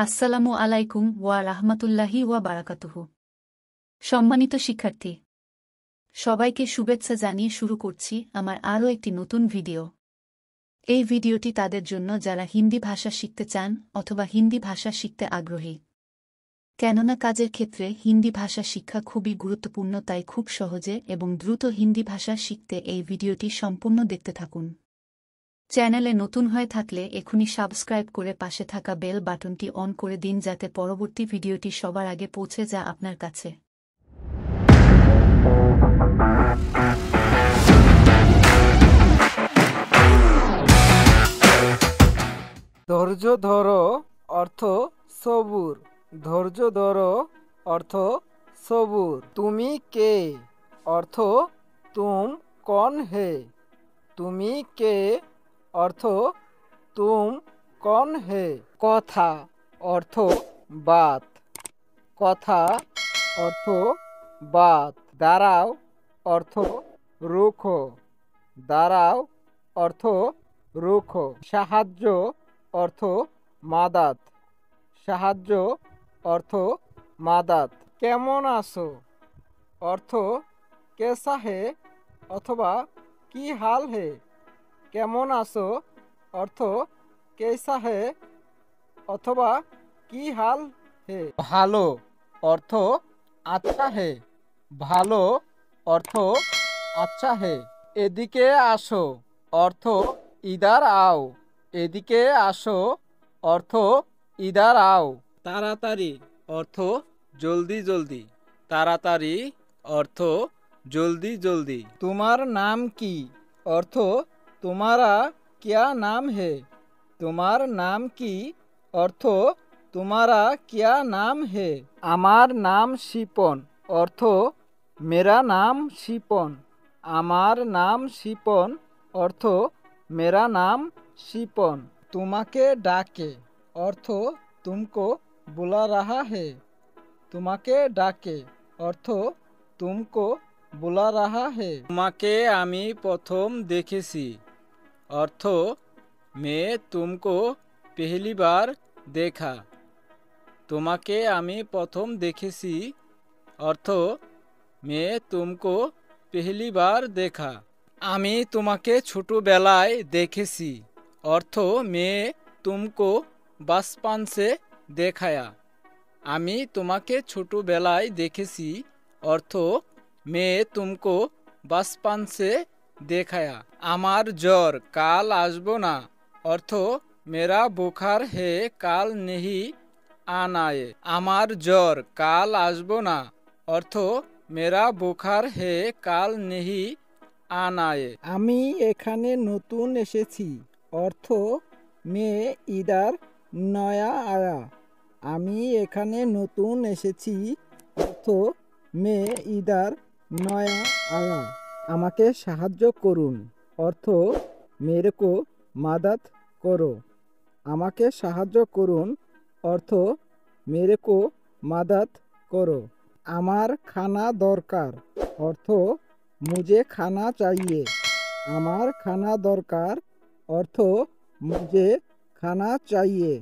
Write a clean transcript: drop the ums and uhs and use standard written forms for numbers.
আসসালামু আলাইকুম ওয়া রাহমাতুল্লাহি ওয়া বারাকাতুহু। সম্মানিত শিক্ষার্থী, সবাইকে শুভেচ্ছা জানিয়ে শুরু করছি আমার আরও একটি নতুন ভিডিও। এই ভিডিওটি তাদের জন্য যারা হিন্দি ভাষা শিখতে চান অথবা হিন্দি ভাষা শিখতে আগ্রহী। কেননা কাজের ক্ষেত্রে হিন্দি ভাষা শিক্ষা খুবই গুরুত্বপূর্ণ, তাই খুব সহজে এবং দ্রুত হিন্দি ভাষা শিখতে এই ভিডিওটি সম্পূর্ণ দেখতে থাকুন। চ্যানেলে নতুন হয়ে থাকলে এখনই সাবস্ক্রাইব করে পাশে থাকা বেল বাটনটি অন করে দিন, যাতে পরবর্তী ভিডিওটি সবার আগে পৌঁছে যায় আপনার কাছে। ধৈর্য ধরো অর্থ সবুর। ধৈর্য ধরো অর্থ সবুর। তুমি কে অর্থ তুম কন হে। তুমি কে অর্থ তুম কন হে। কথা অর্থ বাত। কথা অর্থ বাত। দাঁড়াও অর্থ রুখো। দাঁড়াও অর্থ রুখো। সাহায্য অর্থ মাদাত। সাহায্য অর্থ মাদাত। কেমন আছো অর্থ কেসা হে অথবা কি হাল হে। কেমন আছো অর্থ কেসা হে অথবা কি হাল হে। ভালো অর্থ আচ্ছা হে। ভালো অর্থ আচ্ছা হে। এদিকে আসো অর্থ ইদার আও। এদিকে আসো অর্থ ইদার আও। তাড়াতাড়ি অর্থ জলদি জলদি। তাড়াতাড়ি অর্থ জলদি জলদি। তোমার নাম কি অর্থ তোমারা কিয়া নাম হে। তোমার নাম কি অর্থ তোমারা কিয়া নাম হে। আমার নাম শিপন অর্থ মেরা নাম শিপন। আমার নাম শিপন অর্থ মেরা নাম শিপন। তোমাকে ডাকে অর্থ তুমকো বুলা রাহা হে। তোমাকে ডাকে অর্থ তুমকো বুলা রাহা হে। তোমাকে আমি প্রথম দেখেছি অর্থ মে তুমকো পেহলি বার দেখা। তোমাকে আমি প্রথম দেখেছি অর্থ মে তুমকো পেহলি বার দেখা। আমি তোমাকে ছোটবেলায় দেখেছি অর্থ মে তুমকো বাচপান সে দেখায়া। আমি তোমাকে ছোটবেলায় দেখেছি অর্থ মে তুমকো বাচপান সে দেখায়া। আমার জ্বর কাল আসবো না অর্থ মেরা বুখার হে কাল নেহি আনায়ে। আমার জ্বর কাল আসবো না অর্থ মেরা বুখার হে কাল নেহি আনায়ে। আমি এখানে নতুন এসেছি অর্থ মে ইদার নয়া আয়া। আমি এখানে নতুন এসেছি অর্থ মে ইদার নয়া আয়া। আমাকে সাহায্য করুন অর্থ মেরেকো মাদাত করো। আমাকে সাহায্য করুন অর্থ মেরেকো মাদাত করো। আমার খানা দরকার অর্থ মুঝে খানা চাইয়ে। আমার খানা দরকার অর্থ মুঝে খানা চাইয়ে।